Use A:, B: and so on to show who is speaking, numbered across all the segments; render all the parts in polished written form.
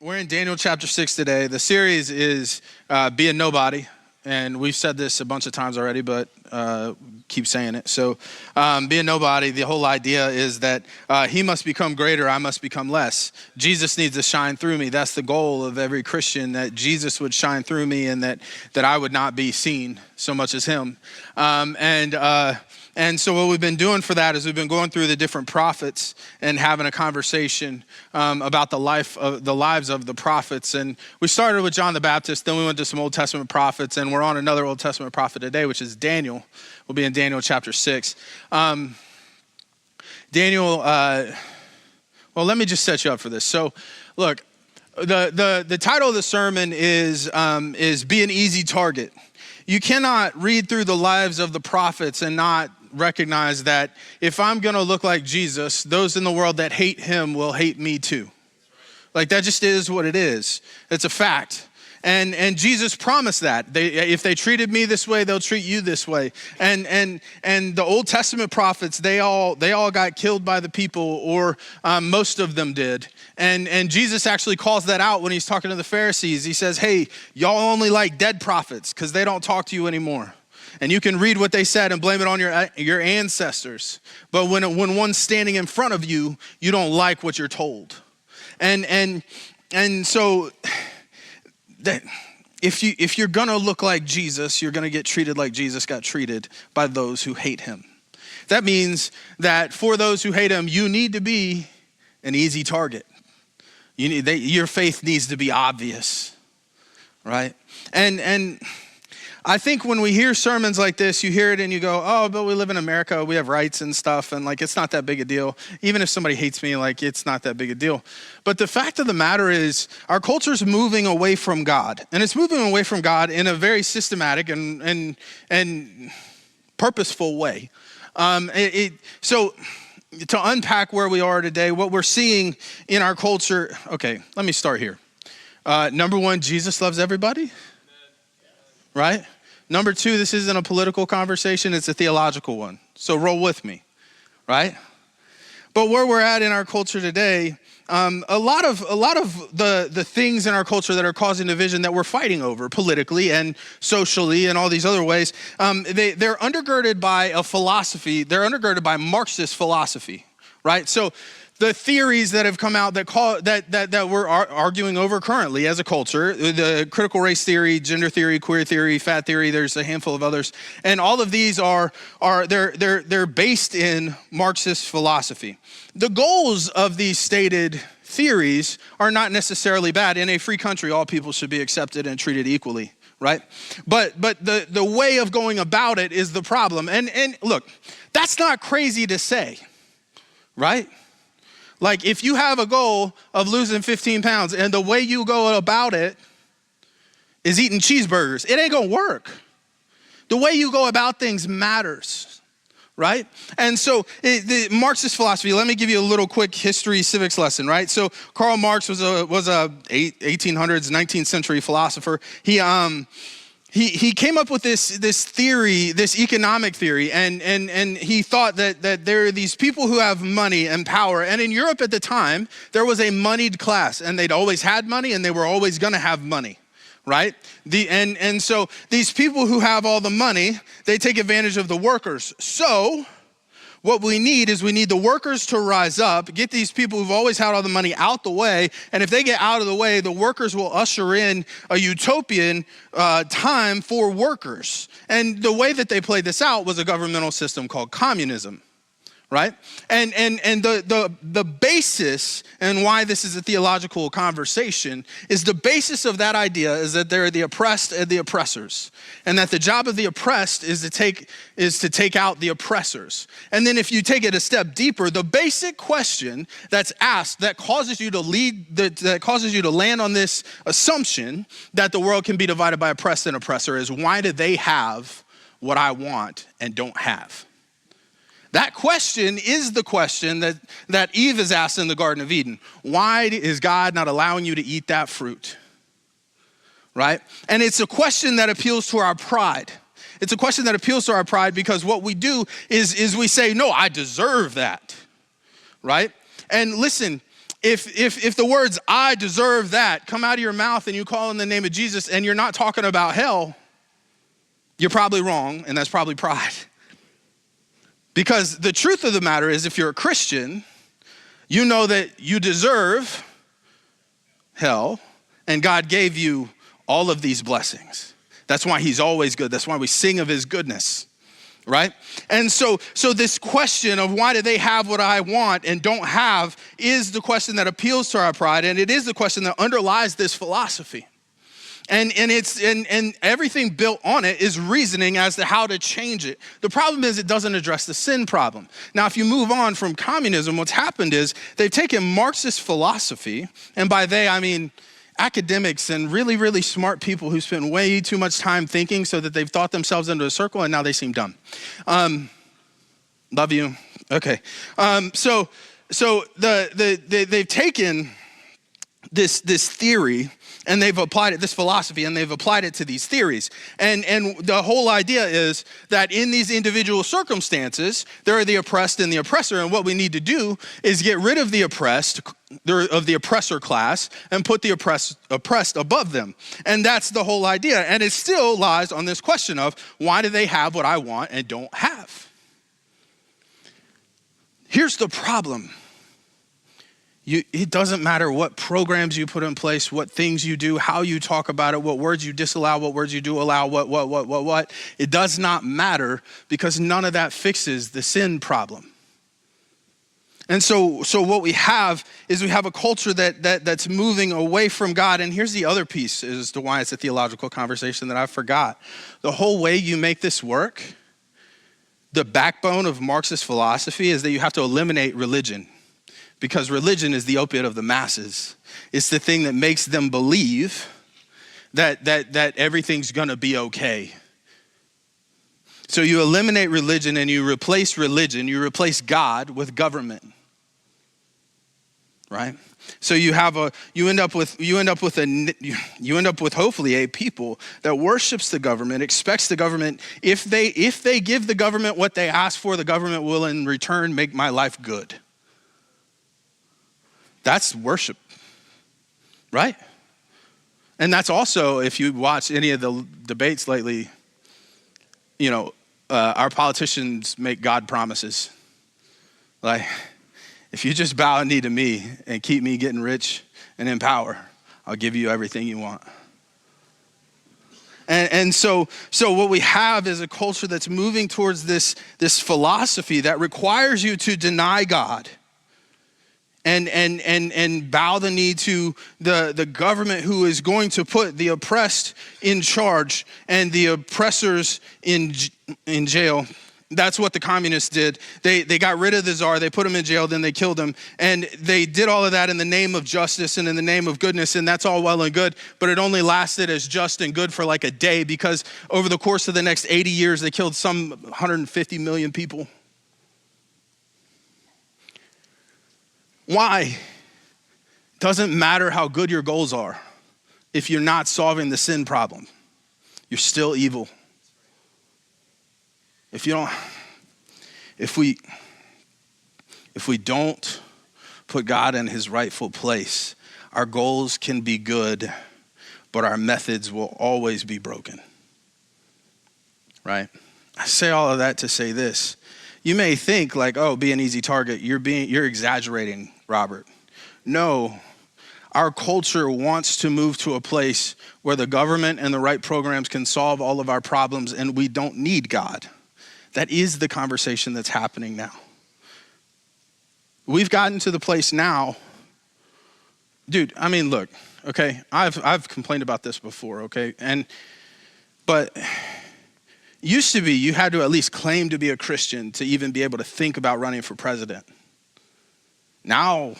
A: We're in Daniel chapter 6 today. The series is Be a Nobody, and we've said this a bunch of times already, but keep saying it. So be a nobody, the whole idea is that he must become greater, I must become less. Jesus needs to shine through me. That's the goal of every Christian, that Jesus would shine through me and that I would not be seen so much as him. And so what we've been doing for that is we've been going through the different prophets and having a conversation about the lives of the prophets. And we started with John the Baptist, then we went to some Old Testament prophets, and we're on another Old Testament prophet today, which is Daniel. We'll be in Daniel chapter 6. Daniel, well, let me just set you up for this. So, look, the title of the sermon is Be an Easy Target. You cannot read through the lives of the prophets and not recognize that if I'm going to look like Jesus, those in the world that hate him will hate me too. Like, that just is what it is. It's a fact. And Jesus promised that if they treated me this way, they'll treat you this way. And the Old Testament prophets, they all got killed by the people, or most of them did. And Jesus actually calls that out when he's talking to the Pharisees. He says, hey, y'all only like dead prophets because they don't talk to you anymore. And you can read what they said and blame it on your ancestors. But when one's standing in front of you, you don't like what you're told. And so that if you're gonna look like Jesus, you're gonna get treated like Jesus got treated by those who hate him. That means that for those who hate him, you need to be an easy target. Your faith needs to be obvious, right? And I think when we hear sermons like this, you hear it and you go, oh, but we live in America, we have rights and stuff, and like, it's not that big a deal. Even if somebody hates me, like, it's not that big a deal. But the fact of the matter is, our culture's moving away from God, and it's moving away from God in a very systematic and purposeful way. So to unpack where we are today, what we're seeing in our culture, okay, let me start here. Number one, Jesus loves everybody. Right? Number two, this isn't a political conversation, it's a theological one. So roll with me, right? But where we're at in our culture today, a lot of the things in our culture that are causing division that we're fighting over politically and socially and all these other ways, they're undergirded by a philosophy. They're undergirded by Marxist philosophy, right? So the theories that have come out that we're arguing over currently as a culture, the critical race theory, gender theory, queer theory, fat theory, there's a handful of others. And all of these they're based in Marxist philosophy. The goals of these stated theories are not necessarily bad. In a free country, all people should be accepted and treated equally, right? But the way of going about it is the problem. And look, that's not crazy to say, right? Like, if you have a goal of losing 15 pounds and the way you go about it is eating cheeseburgers, it ain't gonna work. The way you go about things matters, right? And so the Marxist philosophy, let me give you a little quick history civics lesson, right? So Karl Marx was a 1800s, 19th century philosopher. He came up with this theory, this economic theory, and he thought that there are these people who have money and power. And in Europe at the time, there was a moneyed class, and they'd always had money, and they were always going to have money, right? And so these people who have all the money, they take advantage of the workers. So what we need the workers to rise up, get these people who've always had all the money out the way, and if they get out of the way, the workers will usher in a utopian time for workers. And the way that they played this out was a governmental system called communism, right? And the basis and why this is a theological conversation is the basis of that idea is that there are the oppressed and the oppressors, and that the job of the oppressed is to take out the oppressors. And then if you take it a step deeper, the basic question that's asked that causes you to land on this assumption that the world can be divided by oppressed and oppressor is, why do they have what I want and don't have? That question is the question that Eve is asked in the Garden of Eden. Why is God not allowing you to eat that fruit? Right? And it's a question that appeals to our pride. It's a question that appeals to our pride because what we do is we say, no, I deserve that. Right? And listen, if the words "I deserve that" come out of your mouth and you call in the name of Jesus and you're not talking about hell, you're probably wrong, and that's probably pride. Because the truth of the matter is, if you're a Christian, you know that you deserve hell, and God gave you all of these blessings. That's why he's always good. That's why we sing of his goodness, right? And so this question of why do they have what I want and don't have is the question that appeals to our pride, and it is the question that underlies this philosophy. And everything built on it is reasoning as to how to change it. The problem is it doesn't address the sin problem. Now, if you move on from communism, what's happened is they've taken Marxist philosophy, and by they, I mean academics and really, really smart people who spend way too much time thinking so that they've thought themselves into a circle and now they seem dumb. Love you. Okay. So they've taken this theory and they've applied it, this philosophy, and they've applied it to these theories. And the whole idea is that in these individual circumstances, there are the oppressed and the oppressor, and what we need to do is get rid of the oppressed, of the oppressor class, and put the oppressed above them. And that's the whole idea. And it still lies on this question of, why do they have what I want and don't have? Here's the problem. It doesn't matter what programs you put in place, what things you do, how you talk about it, what words you disallow, what words you do allow, what. It does not matter, because none of that fixes the sin problem. And so what we have is we have a culture that's moving away from God. And here's the other piece as to why it's a theological conversation that I forgot. The whole way you make this work, the backbone of Marxist philosophy is that you have to eliminate religion. Because religion is the opiate of the masses. It's the thing that makes them believe that everything's gonna be okay. So you eliminate religion and you replace religion, you replace God with government, right? So you end up with hopefully a people that worships the government, expects the government. If they give the government what they ask for, the government will in return make my life good. That's worship, right? And that's also, if you watch any of the debates lately, our politicians make God promises. Like, if you just bow a knee to me and keep me getting rich and in power, I'll give you everything you want. And so what we have is a culture that's moving towards this philosophy that requires you to deny God. And bow the knee to the government who is going to put the oppressed in charge and the oppressors in jail. That's what the communists did. They got rid of the czar, they put him in jail, then they killed him. And they did all of that in the name of justice and in the name of goodness, and that's all well and good, but it only lasted as just and good for like a day, because over the course of the next 80 years, they killed some 150 million people. Why? Doesn't matter how good your goals are. If you're not solving the sin problem, you're still evil. If we don't put God in his rightful place, our goals can be good, but our methods will always be broken. Right? I say all of that to say this. You may think like, oh, be an easy target. You're exaggerating, Robert. No, our culture wants to move to a place where the government and the right programs can solve all of our problems and we don't need God. That is the conversation that's happening now. We've gotten to the place now. Dude, I mean, look, okay, I've complained about this before, okay? But used to be you had to at least claim to be a Christian to even be able to think about running for president. Now,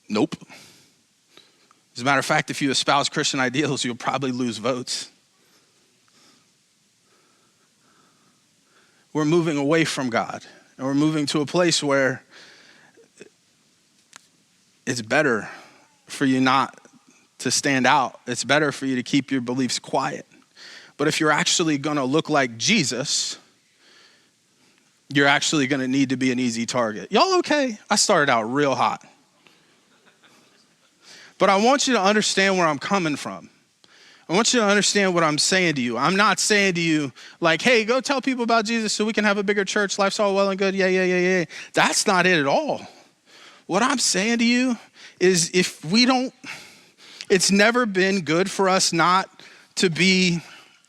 A: nope. As a matter of fact, if you espouse Christian ideals, you'll probably lose votes. We're moving away from God, and we're moving to a place where it's better for you not to stand out. It's better for you to keep your beliefs quiet. But if you're actually going to look like Jesus, you're actually going to need to be an easy target. Y'all okay? I started out real hot. But I want you to understand where I'm coming from. I want you to understand what I'm saying to you. I'm not saying to you like, hey, go tell people about Jesus so we can have a bigger church. Life's all well and good. Yeah. That's not it at all. What I'm saying to you is it's never been good for us not to be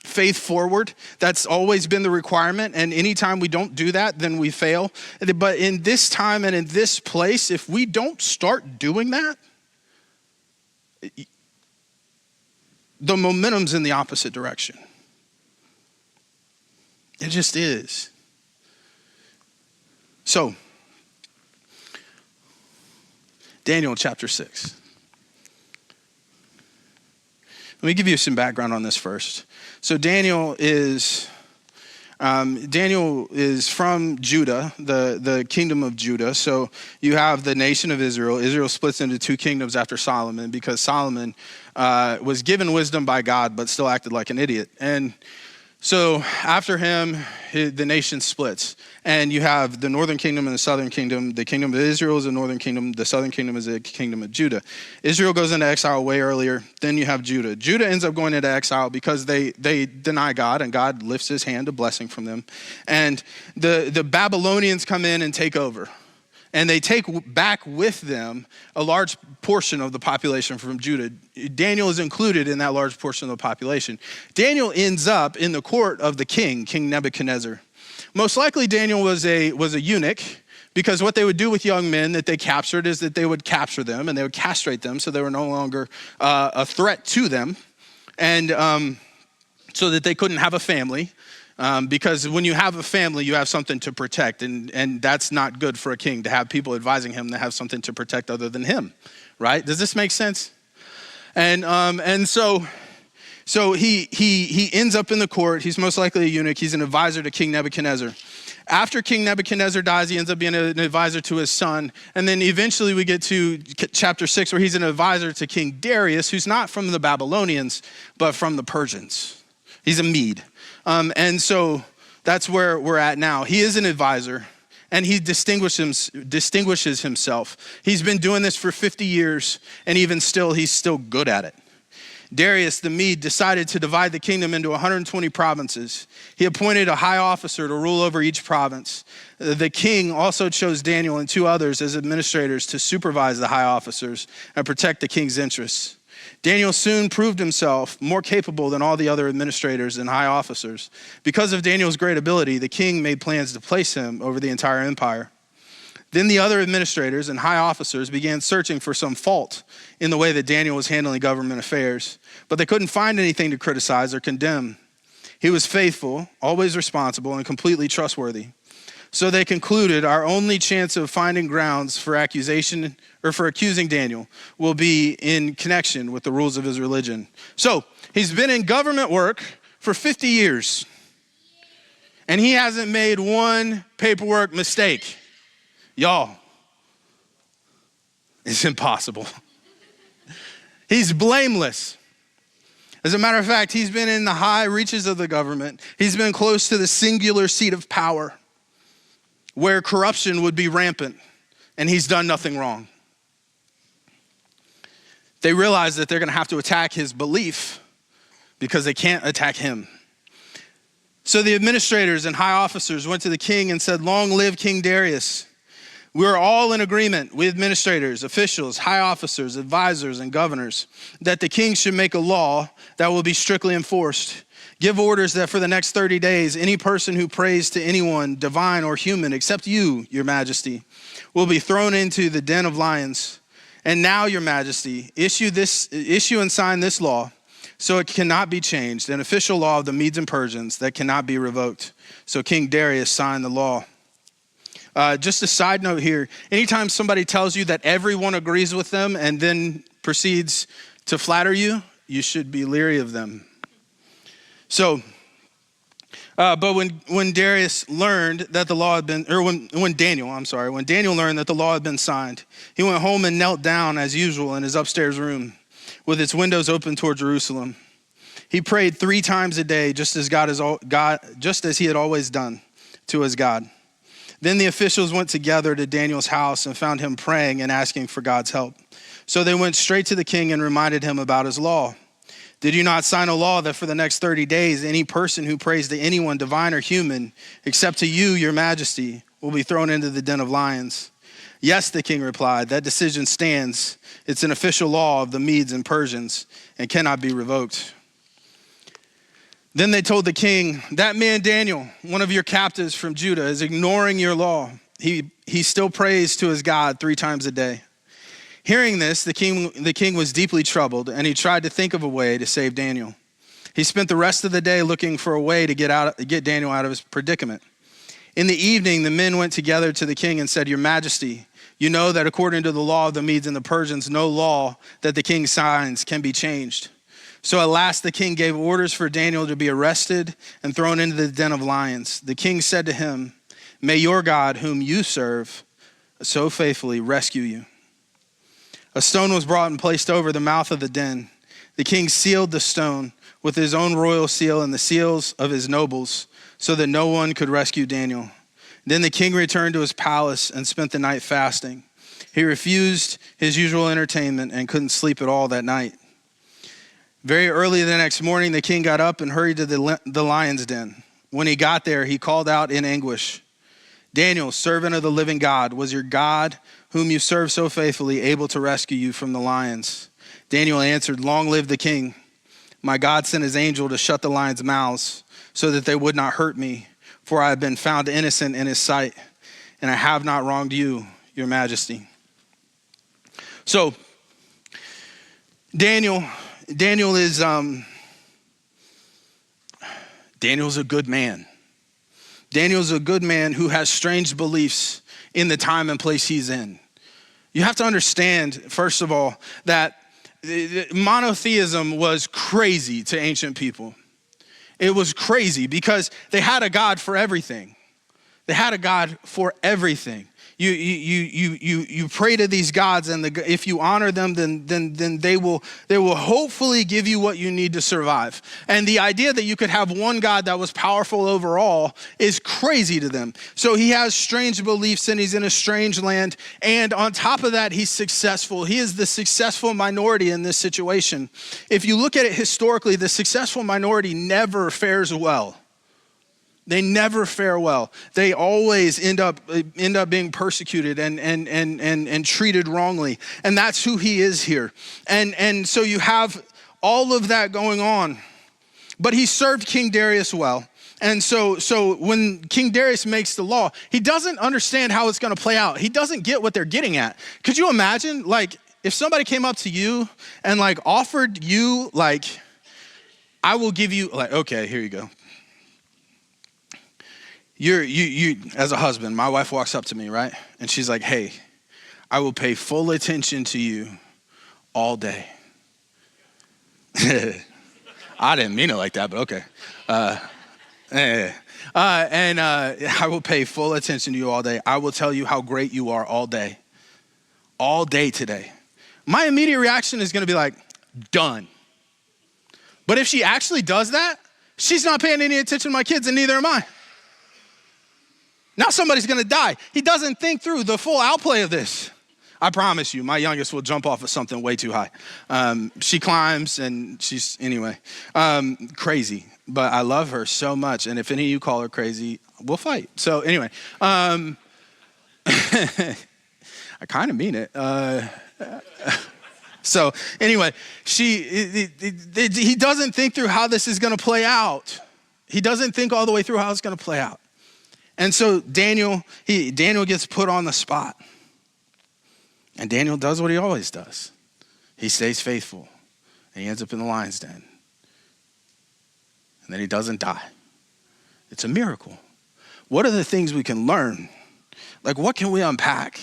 A: faith forward. That's always been the requirement. And anytime we don't do that, then we fail. But in this time and in this place, if we don't start doing that, the momentum's in the opposite direction. It just is. So, Daniel chapter 6. Let me give you some background on this first. So Daniel is from Judah, the kingdom of Judah. So you have the nation of Israel. Israel splits into two kingdoms after Solomon because Solomon was given wisdom by God but still acted like an idiot. And so after him, the nation splits. And you have the northern kingdom and the southern kingdom. The kingdom of Israel is the northern kingdom. The southern kingdom is the kingdom of Judah. Israel goes into exile way earlier. Then you have Judah. Judah ends up going into exile because they deny God, and God lifts his hand, a blessing from them. And the Babylonians come in and take over. And they take back with them a large portion of the population from Judah. Daniel is included in that large portion of the population. Daniel ends up in the court of the king, King Nebuchadnezzar. Most likely Daniel was a eunuch, because what they would do with young men that they captured is that they would capture them and they would castrate them so they were no longer a threat to them, and so that they couldn't have a family. Because when you have a family, you have something to protect, and that's not good for a king to have people advising him to have something to protect other than him, right? Does this make sense? And so he ends up in the court. He's most likely a eunuch. He's an advisor to King Nebuchadnezzar. After King Nebuchadnezzar dies, he ends up being an advisor to his son. And then eventually we get to chapter 6, where he's an advisor to King Darius, who's not from the Babylonians, but from the Persians. He's a Mede. And so that's where we're at now. He is an advisor, and he distinguishes himself. He's been doing this for 50 years, and even still, he's still good at it. Darius the Mede decided to divide the kingdom into 120 provinces. He appointed a high officer to rule over each province. The king also chose Daniel and two others as administrators to supervise the high officers and protect the king's interests. Daniel soon proved himself more capable than all the other administrators and high officers. Because of Daniel's great ability, the king made plans to place him over the entire empire. Then the other administrators and high officers began searching for some fault in the way that Daniel was handling government affairs, but they couldn't find anything to criticize or condemn. He was faithful, always responsible, and completely trustworthy. So they concluded our only chance of finding grounds for accusation or for accusing Daniel will be in connection with the rules of his religion. So he's been in government work for 50 years, and he hasn't made one paperwork mistake. Y'all, it's impossible. He's blameless. As a matter of fact, he's been in the high reaches of the government. He's been close to the singular seat of power where corruption would be rampant, and he's done nothing wrong. They realize that they're going to have to attack his belief because they can't attack him. So the administrators and high officers went to the king and said, "Long live King Darius. We're all in agreement, we administrators, officials, high officers, advisors, and governors, that the king should make a law that will be strictly enforced. Give orders that for the next 30 days, any person who prays to anyone, divine or human, except you, your majesty, will be thrown into the den of lions. And now, your majesty, issue and sign this law, so it cannot be changed, an official law of the Medes and Persians that cannot be revoked." So King Darius signed the law. Just a side note here, anytime somebody tells you that everyone agrees with them and then proceeds to flatter you, you should be leery of them. So, but when Darius learned that the law had been, or when Daniel learned that the law had been signed, he went home and knelt down as usual in his upstairs room with its windows open toward Jerusalem. He prayed 3 times a day, just as he had always done to his God. Then the officials went together to Daniel's house and found him praying and asking for God's help. So they went straight to the king and reminded him about his law. Did you not sign a law that for the next 30 days, any person who prays to anyone, divine or human, except to you, your majesty, will be thrown into the den of lions? Yes, the king replied, that decision stands. It's an official law of the Medes and Persians and cannot be revoked. Then they told the king, that man Daniel, one of your captives from Judah, is ignoring your law. He still prays to his God 3 times a day. Hearing this, the king was deeply troubled, and he tried to think of a way to save Daniel. He spent the rest of the day looking for a way to get Daniel out of his predicament. In the evening, the men went together to the king and said, Your Majesty, you know that according to the law of the Medes and the Persians, no law that the king signs can be changed. So at last the king gave orders for Daniel to be arrested and thrown into the den of lions. The king said to him, May your God, whom you serve so faithfully, rescue you. A stone was brought and placed over the mouth of the den. The king sealed the stone with his own royal seal and the seals of his nobles, so that no one could rescue Daniel. Then the king returned to his palace and spent the night fasting. He refused his usual entertainment and couldn't sleep at all that night. Very early the next morning, the king got up and hurried to the lion's den. When he got there, he called out in anguish, Daniel, servant of the living God, was your God, whom you serve so faithfully, able to rescue you from the lions? Daniel answered, Long live the king. My God sent his angel to shut the lions' mouths so that they would not hurt me, for I have been found innocent in his sight, and I have not wronged you, your majesty. So, Daniel's a good man. Daniel's a good man who has strange beliefs in the time and place he's in. You have to understand, first of all, that monotheism was crazy to ancient people. It was crazy because they had a God for everything. They had a God for everything. You pray to these gods, and if you honor them, then they will hopefully give you what you need to survive. And the idea that you could have one God that was powerful over all is crazy to them. So he has strange beliefs, and he's in a strange land. And on top of that, he's successful. He is the successful minority in this situation. If you look at it historically, the successful minority never fares well. They never fare well. They always end up being persecuted and treated wrongly. And that's who he is here. And so you have all of that going on. But he served King Darius well. And so when King Darius makes the law, he doesn't understand how it's going to play out. He doesn't get what they're getting at. Could you imagine, like, if somebody came up to you and, like, offered you, like, I will give you, like, okay, here you go. You as a husband, my wife walks up to me, right? And she's like, hey, I will pay full attention to you all day. I didn't mean it like that, but okay. I will pay full attention to you all day. I will tell you how great you are all day today. My immediate reaction is going to be like, done. But if she actually does that, she's not paying any attention to my kids, and neither am I. Now somebody's going to die. He doesn't think through the full outplay of this. I promise you, my youngest will jump off of something way too high. She climbs, and she's, anyway, crazy. But I love her so much, and if any of you call her crazy, we'll fight. So anyway, I kind of mean it. So anyway, he doesn't think through how this is going to play out. He doesn't think all the way through how it's going to play out. And so Daniel gets put on the spot. And Daniel does what he always does. He stays faithful. And he ends up in the lion's den. And then he doesn't die. It's a miracle. What are the things we can learn? Like, what can we unpack?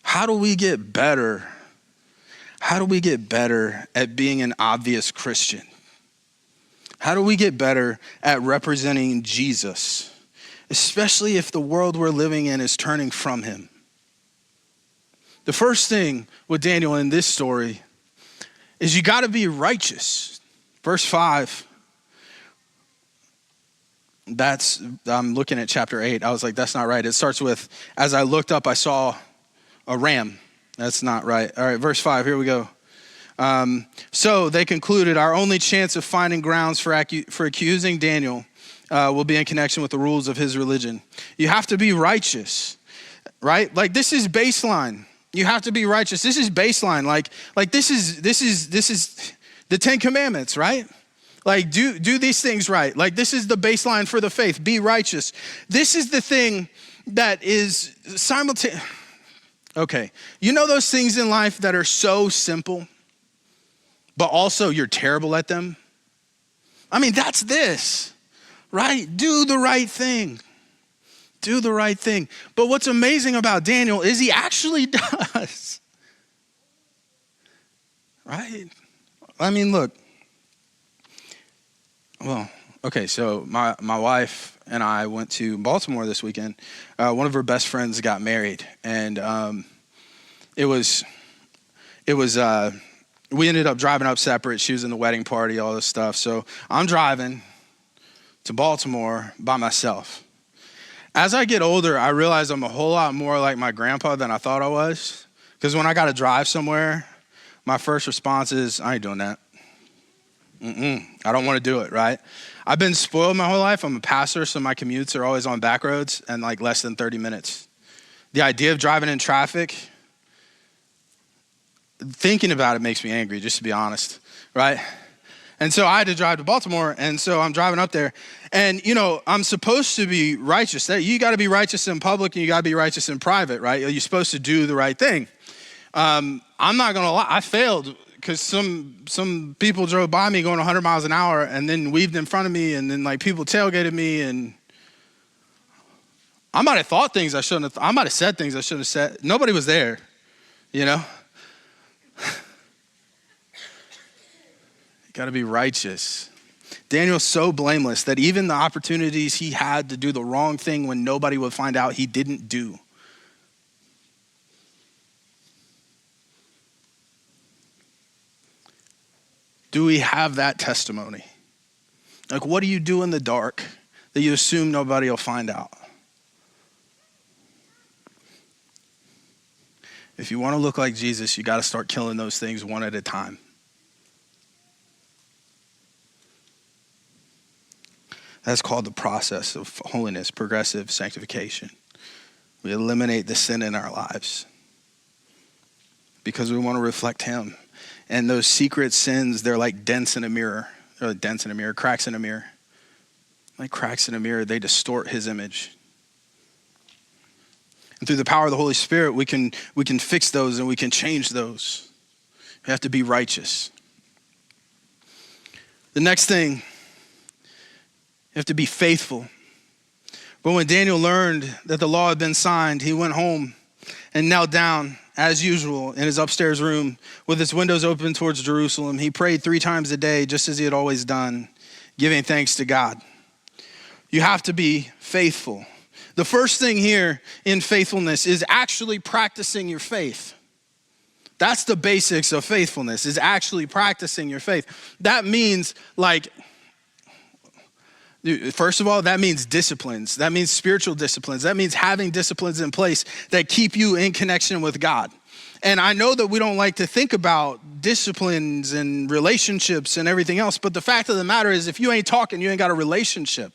A: How do we get better? How do we get better at being an obvious Christian? How do we get better at representing Jesus? Especially if the world we're living in is turning from him. The first thing with Daniel in this story is you got to be righteous. Verse 5. I'm looking at chapter 8. I was like, that's not right. It starts with, as I looked up, I saw a ram. That's not right. All right, verse 5, here we go. So they concluded, our only chance of finding grounds for accusing Daniel will be in connection with the rules of his religion. You have to be righteous, right? Like this is baseline. You have to be righteous. This is baseline. Like this is the 10 Commandments, right? Like do these things right. Like this is the baseline for the faith. Be righteous. This is the thing that is simultaneous. Okay, you know those things in life that are so simple, but also you're terrible at them? I mean, that's this, right? Do the right thing. Do the right thing. But what's amazing about Daniel is he actually does. Right? I mean, look. Well, okay, so my wife and I went to Baltimore this weekend. One of her best friends got married, and it was we ended up driving up separate. She was in the wedding party, all this stuff. So I'm driving to Baltimore by myself. As I get older, I realize I'm a whole lot more like my grandpa than I thought I was. Because when I got to drive somewhere, my first response is, I ain't doing that. I don't want to do it, right? I've been spoiled my whole life. I'm a pastor, so my commutes are always on back roads and like less than 30 minutes. The idea of driving in traffic, thinking about it makes me angry, just to be honest, right? And so I had to drive to Baltimore, and so I'm driving up there. And, you know, I'm supposed to be righteous. You got to be righteous in public, and you got to be righteous in private, right? You're supposed to do the right thing. I'm not going to lie. I failed because some people drove by me going 100 miles an hour and then weaved in front of me, and then, like, people tailgated me, and I might have thought things I shouldn't have. I might have said things I shouldn't have said. Nobody was there, you know? Got to be righteous. Daniel's so blameless that even the opportunities he had to do the wrong thing when nobody would find out, he didn't do. Do we have that testimony? Like, what do you do in the dark that you assume nobody will find out? If you want to look like Jesus, you got to start killing those things one at a time. That's called the process of holiness, progressive sanctification. We eliminate the sin in our lives because we want to reflect him. And those secret sins, they're like dents in a mirror. They're like dents in a mirror, cracks in a mirror. Like cracks in a mirror, they distort his image. And through the power of the Holy Spirit, we can fix those and we can change those. We have to be righteous. The next thing, you have to be faithful. But when Daniel learned that the law had been signed, he went home and knelt down as usual in his upstairs room with his windows open towards Jerusalem. He prayed 3 times a day, just as he had always done, giving thanks to God. You have to be faithful. The first thing here in faithfulness is actually practicing your faith. That's the basics of faithfulness, is actually practicing your faith. That means, like, first of all, that means disciplines. That means spiritual disciplines. That means having disciplines in place that keep you in connection with God. And I know that we don't like to think about disciplines and relationships and everything else, but the fact of the matter is, if you ain't talking, you ain't got a relationship.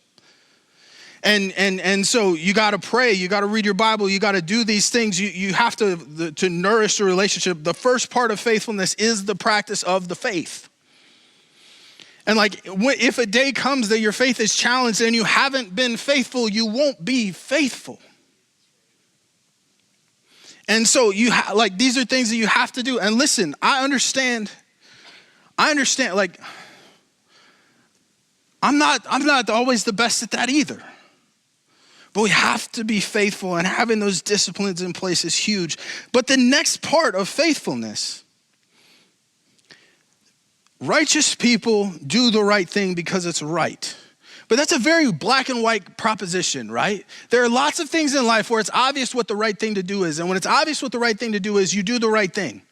A: And so you got to pray, you got to read your Bible, you got to do these things. You have to nourish the relationship. The first part of faithfulness is the practice of the faith. And like, if a day comes that your faith is challenged and you haven't been faithful, you won't be faithful. And so these are things that you have to do. And listen, I understand, like, I'm not always the best at that either. But we have to be faithful, and having those disciplines in place is huge. But the next part of faithfulness, righteous people do the right thing because it's right. But that's a very black and white proposition, right? There are lots of things in life where it's obvious what the right thing to do is. And when it's obvious what the right thing to do is, you do the right thing.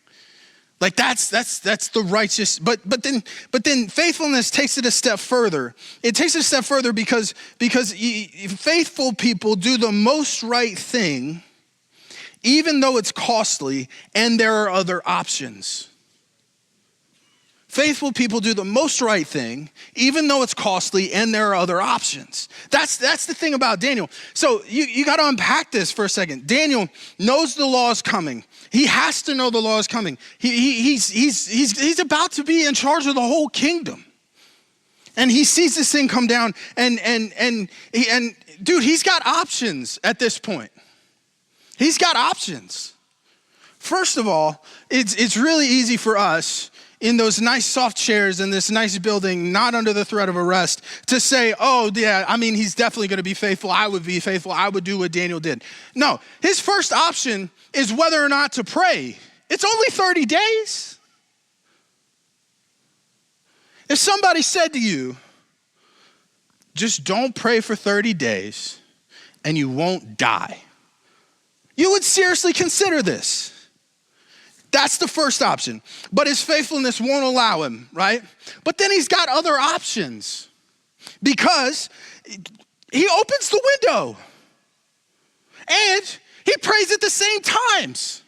A: Like that's the righteous, but then faithfulness takes it a step further. It takes it a step further because faithful people do the most right thing even though it's costly and there are other options. Faithful people do the most right thing, even though it's costly and there are other options. That's the thing about Daniel. So you got to unpack this for a second. Daniel knows the law is coming. He has to know the law is coming. He's about to be in charge of the whole kingdom. And he sees this thing come down and dude, he's got options at this point. He's got options. First of all, it's really easy for us in those nice soft chairs in this nice building, not under the threat of arrest, to say, oh yeah, I mean, he's definitely gonna be faithful. I would be faithful. I would do what Daniel did. No, his first option is whether or not to pray. It's only 30 days. If somebody said to you, just don't pray for 30 days and you won't die, you would seriously consider this. That's the first option. But his faithfulness won't allow him, right? But then he's got other options because he opens the window and he prays at the same times.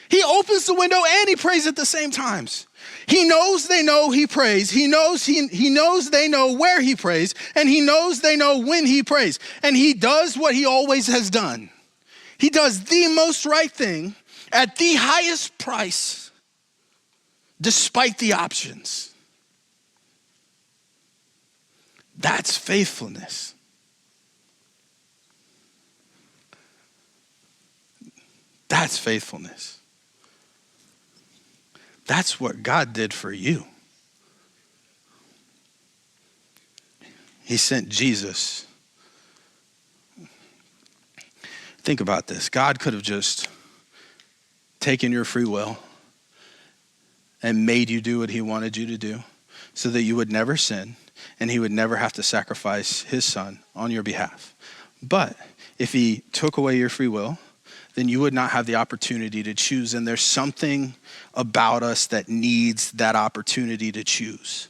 A: He opens the window and he prays at the same times. He knows they know he prays. He knows they know where he prays, and he knows they know when he prays. And he does what he always has done. He does the most right thing at the highest price, despite the options. That's faithfulness. That's faithfulness. That's what God did for you. He sent Jesus. Think about this. God could have just taken your free will and made you do what he wanted you to do so that you would never sin and he would never have to sacrifice his son on your behalf. But if he took away your free will, then you would not have the opportunity to choose. And there's something about us that needs that opportunity to choose.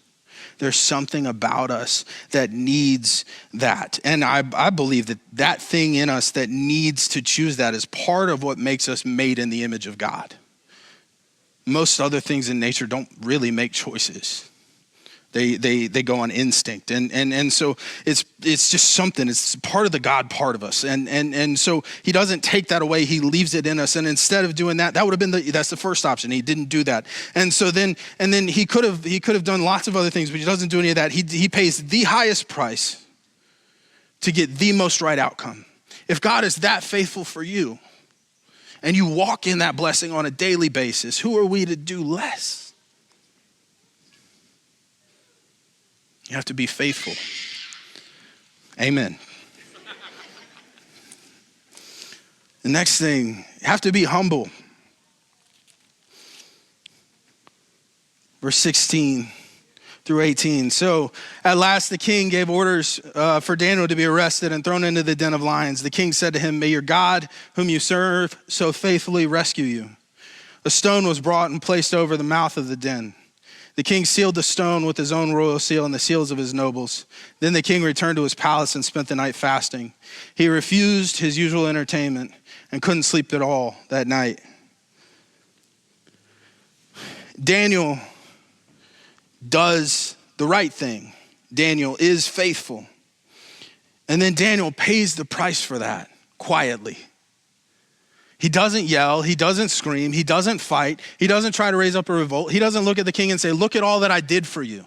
A: There's something about us that needs that. And I believe that thing in us that needs to choose that is part of what makes us made in the image of God. Most other things in nature don't really make choices. They go on instinct. And so it's just something. It's part of the God part of us. And so he doesn't take that away. He leaves it in us. And instead of doing that, that would have been that's the first option. He didn't do that. And so then he could have done lots of other things, but he doesn't do any of that. He pays the highest price to get the most right outcome. If God is that faithful for you and you walk in that blessing on a daily basis, who are we to do less? You have to be faithful. Amen. The next thing, you have to be humble. Verse 16 through 18. So at last the king gave orders for Daniel to be arrested and thrown into the den of lions. The king said to him, may your God, whom you serve so faithfully, rescue you. A stone was brought and placed over the mouth of the den. The king sealed the stone with his own royal seal and the seals of his nobles. Then the king returned to his palace and spent the night fasting. He refused his usual entertainment and couldn't sleep at all that night. Daniel does the right thing. Daniel is faithful. And then Daniel pays the price for that quietly. He doesn't yell, he doesn't scream, he doesn't fight, he doesn't try to raise up a revolt. He doesn't look at the king and say, look at all that I did for you.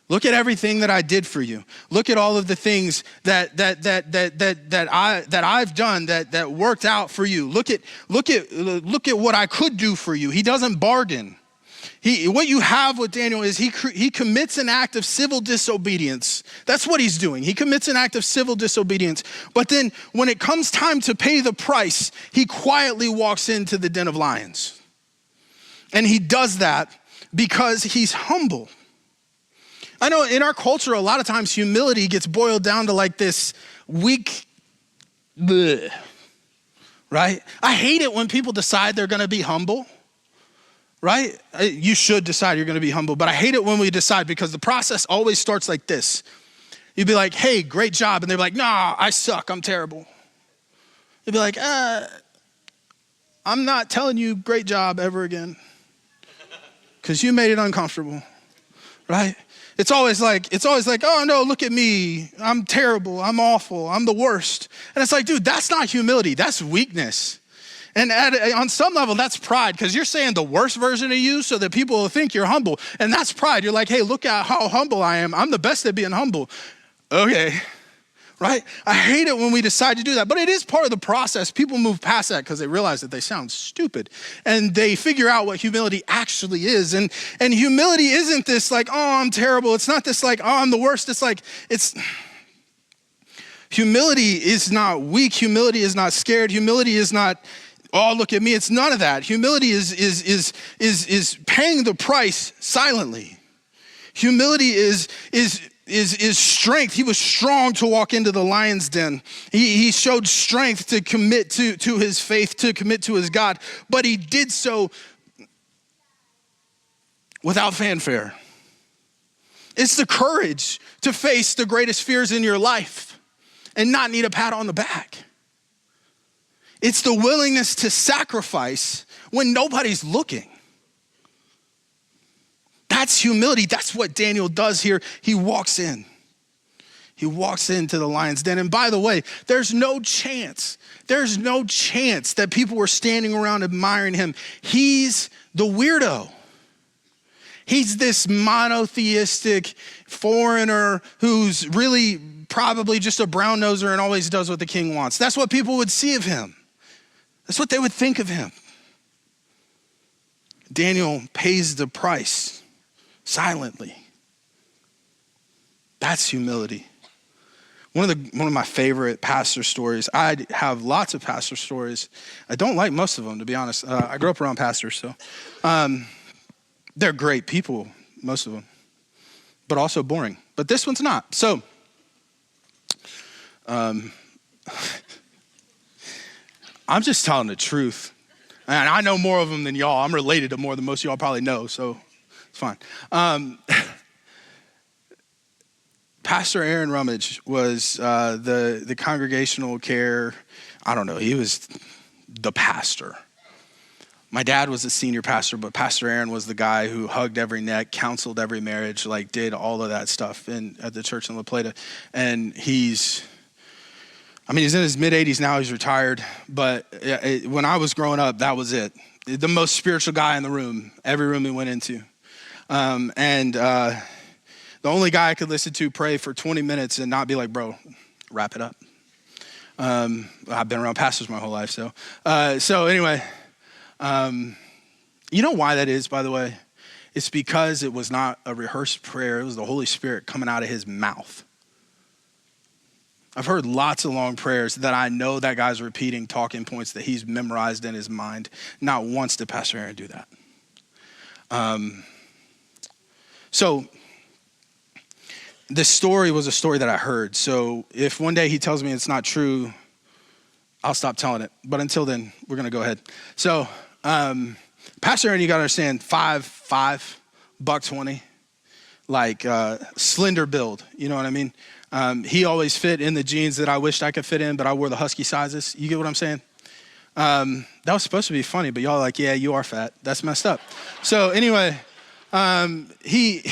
A: Look at everything that I did for you. Look at all of the things that I've done that worked out for you. Look at what I could do for you. He doesn't bargain. What you have with Daniel is he commits an act of civil disobedience. That's what he's doing. He commits an act of civil disobedience. But then when it comes time to pay the price, he quietly walks into the den of lions. And he does that because he's humble. I know in our culture, a lot of times humility gets boiled down to like this weak, bleh, right? I hate it when people decide they're going to be humble. Right? You should decide you're going to be humble, but I hate it when we decide because the process always starts like this. You'd be like, hey, great job. And they're like, nah, I suck. I'm terrible. You'd be like, I'm not telling you great job ever again because you made it uncomfortable, right? It's always like, oh no, look at me. I'm terrible. I'm awful. I'm the worst. And it's like, dude, that's not humility. That's weakness. And on some level, that's pride because you're saying the worst version of you so that people will think you're humble. And that's pride. You're like, hey, look at how humble I am. I'm the best at being humble. Okay, right? I hate it when we decide to do that, but it is part of the process. People move past that because they realize that they sound stupid and they figure out what humility actually is. And humility isn't this like, oh, I'm terrible. It's not this like, oh, I'm the worst. Humility is not weak. Humility is not scared. Humility is not, oh, look at me. It's none of that. Humility is paying the price silently. Humility is strength. He was strong to walk into the lion's den. He showed strength to commit to his faith, to commit to his God, but he did so without fanfare. It's the courage to face the greatest fears in your life and not need a pat on the back. It's the willingness to sacrifice when nobody's looking. That's humility. That's what Daniel does here. He walks in. He walks into the lion's den. And by the way, there's no chance that people were standing around admiring him. He's the weirdo. He's this monotheistic foreigner who's really probably just a brown noser and always does what the king wants. That's what people would see of him. That's what they would think of him. Daniel pays the price silently. That's humility. One of my favorite pastor stories. I have lots of pastor stories. I don't like most of them, to be honest. I grew up around pastors, so they're great people, most of them, but also boring. But this one's not. So, I'm just telling the truth. And I know more of them than y'all. I'm related to more than most of y'all probably know, so it's fine. Pastor Aaron Rummage was the congregational care, I don't know, he was the pastor. My dad was the senior pastor, but Pastor Aaron was the guy who hugged every neck, counseled every marriage, like did all of that stuff at the church in La Plata. And he's in his mid-80s now, he's retired, but when I was growing up, that was it. The most spiritual guy in the room, every room he went into. The only guy I could listen to pray for 20 minutes and not be like, bro, wrap it up. I've been around pastors my whole life, so anyway, you know why that is, by the way? It's because it was not a rehearsed prayer. It was the Holy Spirit coming out of his mouth. I've heard lots of long prayers that I know that guy's repeating talking points that he's memorized in his mind. Not once did Pastor Aaron do that. So this story was a story that I heard. So if one day he tells me it's not true, I'll stop telling it. But until then, we're going to go ahead. So Pastor Aaron, you got to understand, 5'5", $120, like slender build. You know what I mean? He always fit in the jeans that I wished I could fit in, but I wore the husky sizes. You get what I'm saying? That was supposed to be funny, but y'all are like, yeah, you are fat. That's messed up. So anyway, he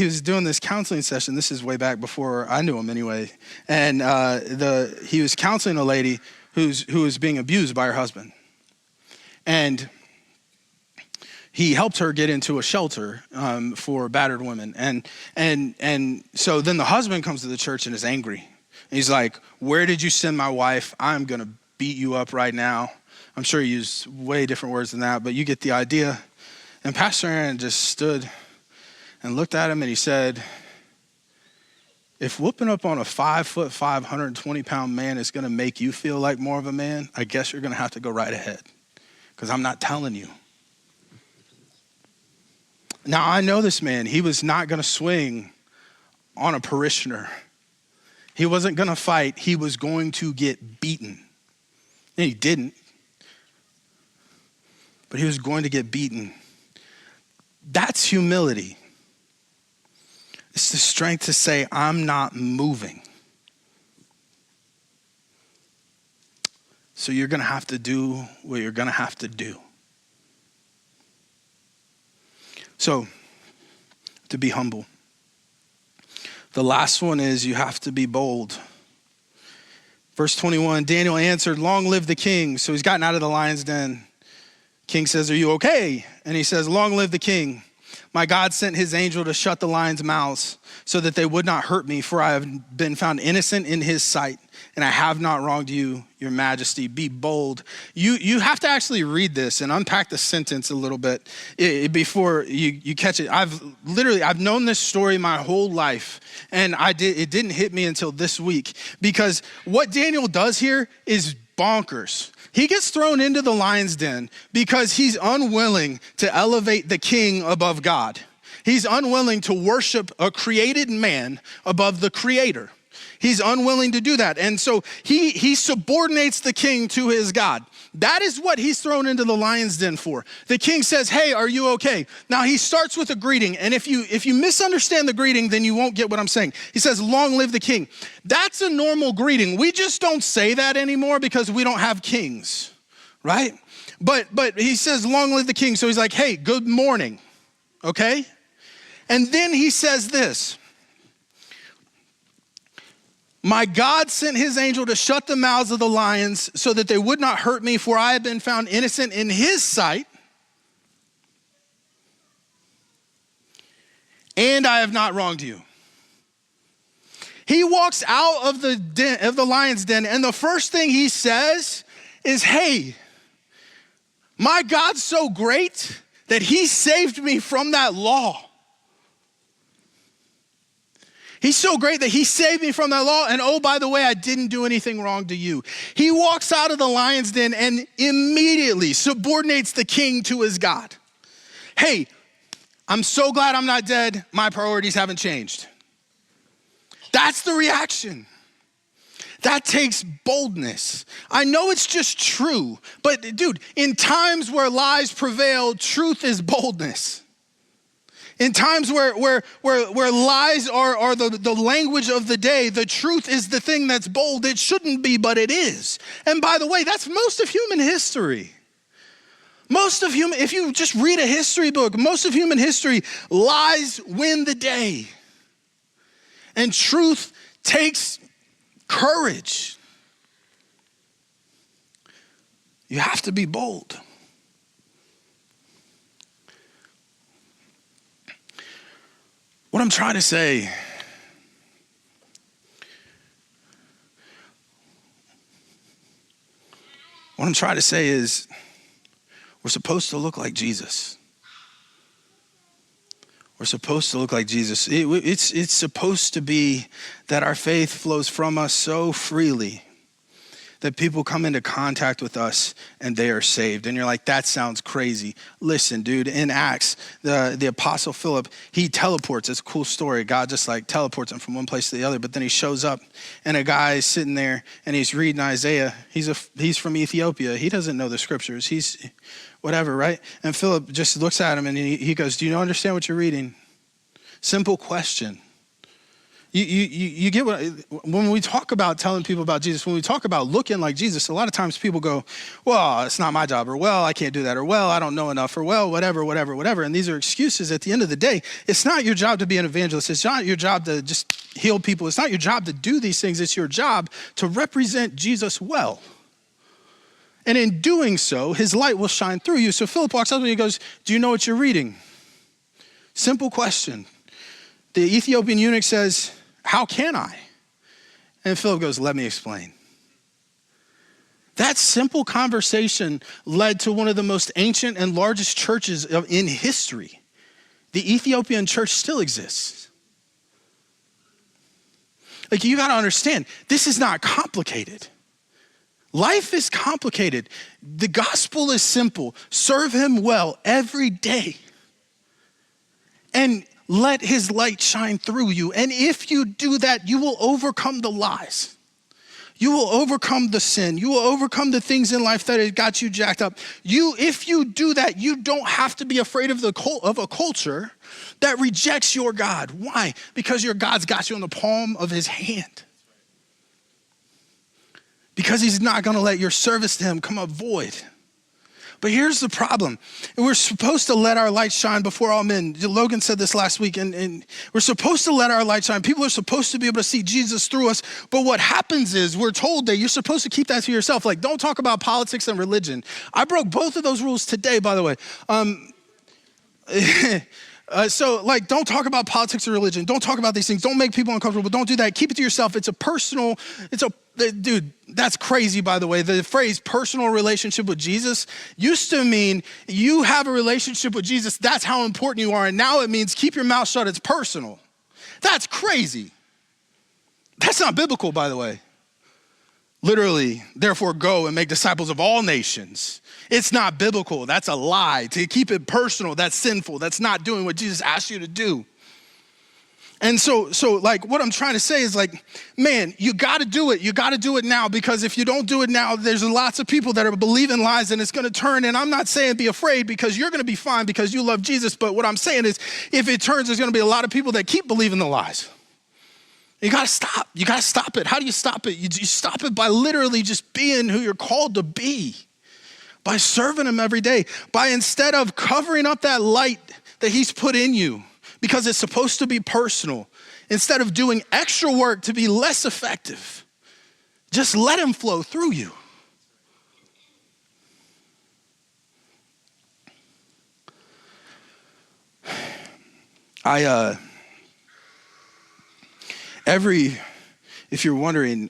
A: was doing this counseling session. This is way back before I knew him anyway. And he was counseling a lady who was being abused by her husband. And he helped her get into a shelter for battered women. And so then the husband comes to the church and is angry. And he's like, where did you send my wife? I'm going to beat you up right now. I'm sure he used way different words than that, but you get the idea. And Pastor Aaron just stood and looked at him and he said, if whooping up on a 5'5", 120-pound man is going to make you feel like more of a man, I guess you're going to have to go right ahead because I'm not telling you. Now, I know this man. He was not going to swing on a parishioner. He wasn't going to fight. He was going to get beaten. And he didn't. But he was going to get beaten. That's humility. It's the strength to say, I'm not moving. So you're going to have to do what you're going to have to do. So, to be humble. The last one is you have to be bold. Verse 21, Daniel answered, long live the king. So he's gotten out of the lion's den. King says, are you okay? And he says, long live the king. My God sent his angel to shut the lions' mouths so that they would not hurt me, for I have been found innocent in his sight, and I have not wronged you, your majesty. Be bold. You have to actually read this and unpack the sentence a little bit before you catch it. I've known this story my whole life, and it didn't hit me until this week, because what Daniel does here is bonkers. He gets thrown into the lion's den because he's unwilling to elevate the king above God. He's unwilling to worship a created man above the creator. He's unwilling to do that. And so he subordinates the king to his God. That is what he's thrown into the lion's den for. The king says, hey, are you okay? Now he starts with a greeting. And if you misunderstand the greeting, then you won't get what I'm saying. He says, long live the king. That's a normal greeting. We just don't say that anymore because we don't have kings, right? But he says, long live the king. So he's like, hey, good morning, okay? And then he says this. My God sent his angel to shut the mouths of the lions so that they would not hurt me, for I have been found innocent in his sight, and I have not wronged you. He walks out of the lion's den, and the first thing he says is, hey, my God's so great that he saved me from that law. He's so great that he saved me from that law. And oh, by the way, I didn't do anything wrong to you. He walks out of the lion's den and immediately subordinates the king to his God. Hey, I'm so glad I'm not dead. My priorities haven't changed. That's the reaction. That takes boldness. I know it's just true, but dude, in times where lies prevail, truth is boldness. In times where lies are the language of the day, the truth is the thing that's bold. It shouldn't be, but it is. And by the way, that's most of human history. If you just read a history book, most of human history, lies win the day. And truth takes courage. You have to be bold. What I'm trying to say, is we're supposed to look like Jesus. We're supposed to look like Jesus. It's supposed to be that our faith flows from us so freely that people come into contact with us and they are saved. And you're like, that sounds crazy. Listen, dude, in Acts, the Apostle Philip, he teleports. It's a cool story. God just like teleports him from one place to the other. But then he shows up and a guy is sitting there and he's reading Isaiah. He's from Ethiopia. He doesn't know the scriptures. He's whatever, right? And Philip just looks at him and he goes, do you understand what you're reading? Simple question. You get what, when we talk about telling people about Jesus, when we talk about looking like Jesus, a lot of times people go, well, it's not my job, or well, I can't do that, or well, I don't know enough, or well, whatever. And these are excuses. At the end of the day, it's not your job to be an evangelist. It's not your job to just heal people. It's not your job to do these things. It's your job to represent Jesus well. And in doing so, his light will shine through you. So Philip walks up and he goes, do you know what you're reading? Simple question. The Ethiopian eunuch says, how can I? And Philip goes, let me explain. That simple conversation led to one of the most ancient and largest churches in history. The Ethiopian church still exists. Like, you got to understand, this is not complicated. Life is complicated. The gospel is simple. Serve him well every day. And let his light shine through you. And if you do that, you will overcome the lies. You will overcome the sin. You will overcome the things in life that have got you jacked up. If you do that, you don't have to be afraid of a culture that rejects your God. Why? Because your God's got you in the palm of his hand. because he's not going to let your service to him come up void. But here's the problem. We're supposed to let our light shine before all men. Logan said this last week, and we're supposed to let our light shine. People are supposed to be able to see Jesus through us. But what happens is we're told that you're supposed to keep that to yourself. Like, don't talk about politics and religion. I broke both of those rules today, by the way. So don't talk about politics or religion. Don't talk about these things. Don't make people uncomfortable. Don't do that. Keep it to yourself. Dude, that's crazy, by the way. The phrase personal relationship with Jesus used to mean you have a relationship with Jesus. That's how important you are. And now it means keep your mouth shut. It's personal. That's crazy. That's not biblical, by the way. Literally, therefore go and make disciples of all nations. It's not biblical. That's a lie. To keep it personal, that's sinful. That's not doing what Jesus asked you to do. And so what I'm trying to say is man, you got to do it. You got to do it now, because if you don't do it now, there's lots of people that are believing lies and it's going to turn. And I'm not saying be afraid, because you're going to be fine because you love Jesus. But what I'm saying is if it turns, there's going to be a lot of people that keep believing the lies. You got to stop. You got to stop it. How do you stop it? You stop it by literally just being who you're called to be, by serving him every day, by instead of covering up that light that he's put in you, because it's supposed to be personal, instead of doing extra work to be less effective, just let him flow through you. If you're wondering,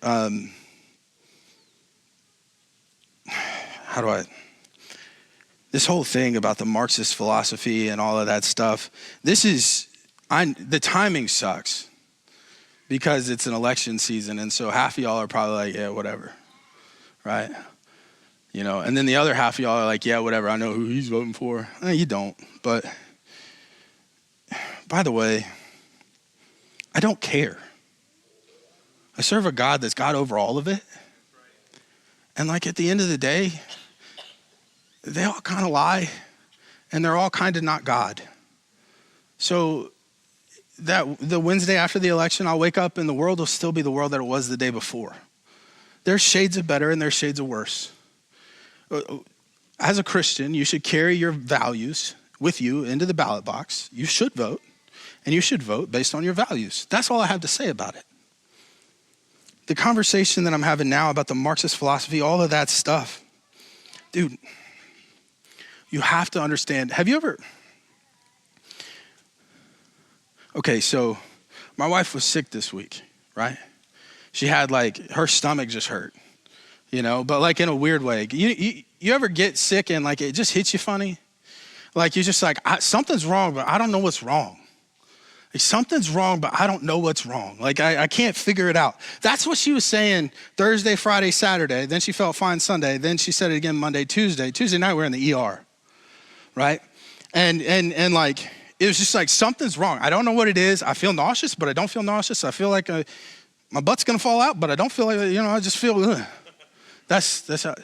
A: this whole thing about the Marxist philosophy and all of that stuff, the timing sucks, because it's an election season. And so half of y'all are probably like, yeah, whatever, right? And then the other half of y'all are like, yeah, whatever, I know who he's voting for. You don't, but by the way, I don't care. I serve a God that's God over all of it. And at the end of the day, they all kind of lie, and they're all kind of not God. So the Wednesday after the election, I'll wake up and the world will still be the world that it was the day before. There's shades of better and there's shades of worse. As a Christian, you should carry your values with you into the ballot box. You should vote, and you should vote based on your values. That's all I have to say about it. The conversation that I'm having now about the Marxist philosophy, all of that stuff, dude, you have to understand. Okay, so my wife was sick this week, right? She had her stomach just hurt, but in a weird way. You ever get sick and it just hits you funny? You're just something's wrong, but I don't know what's wrong. Something's wrong, but I don't know what's wrong. I can't figure it out. That's what she was saying Thursday, Friday, Saturday. Then she felt fine Sunday. Then she said it again Monday, Tuesday. Tuesday night, we're in the ER, right? And it was just something's wrong. I don't know what it is. I feel nauseous, but I don't feel nauseous. I feel like my butt's going to fall out, but I don't feel I just feel, That's how,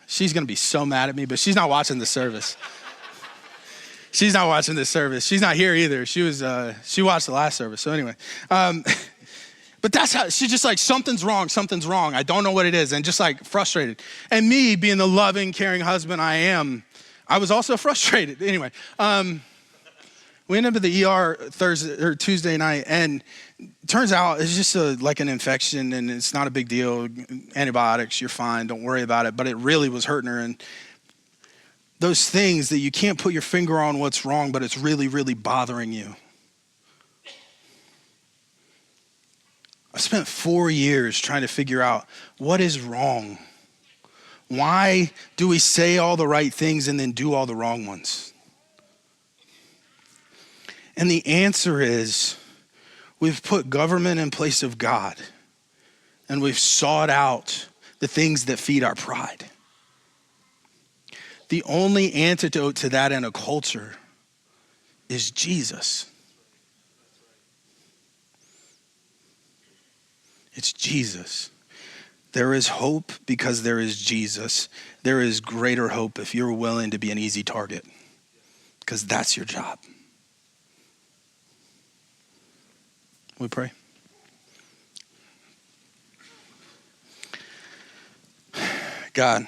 A: she's going to be so mad at me, but she's not watching the service. She's not watching this service. She's not here either. She watched the last service. So anyway, but that's how she's just something's wrong. I don't know what it is. And just frustrated. And me being the loving, caring husband I am, I was also frustrated. Anyway, we ended up at the ER Tuesday night, and it turns out it's just an infection, and it's not a big deal. Antibiotics, you're fine. Don't worry about it. But it really was hurting her. And those things that you can't put your finger on what's wrong, but it's really, really bothering you. I spent 4 years trying to figure out what is wrong. Why do we say all the right things and then do all the wrong ones? And the answer is we've put government in place of God, and we've sought out the things that feed our pride. The only antidote to that in a culture is Jesus. It's Jesus. There is hope because there is Jesus. There is greater hope if you're willing to be an easy target, because that's your job. We pray. God,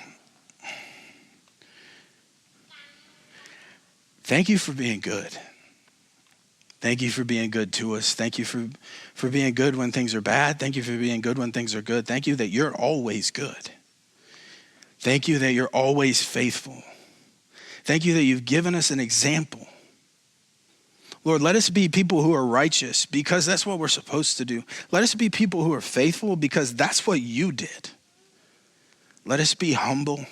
A: thank you for being good. Thank you for being good to us. Thank you for being good when things are bad. Thank you for being good when things are good. Thank you that you're always good. Thank you that you're always faithful. Thank you that you've given us an example. Lord, let us be people who are righteous because that's what we're supposed to do. Let us be people who are faithful because that's what you did. Let us be humble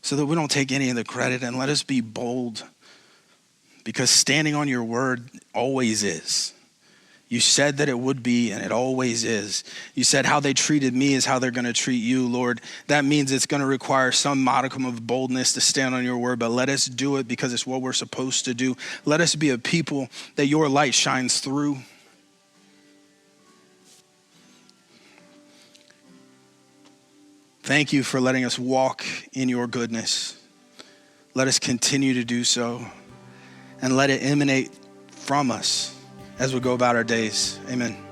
A: so that we don't take any of the credit, and let us be bold because standing on your word always is. You said that it would be, and it always is. You said how they treated me is how they're going to treat you, Lord. That means it's going to require some modicum of boldness to stand on your word, but let us do it because it's what we're supposed to do. Let us be a people that your light shines through. Thank you for letting us walk in your goodness. Let us continue to do so, and let it emanate from us as we go about our days. Amen.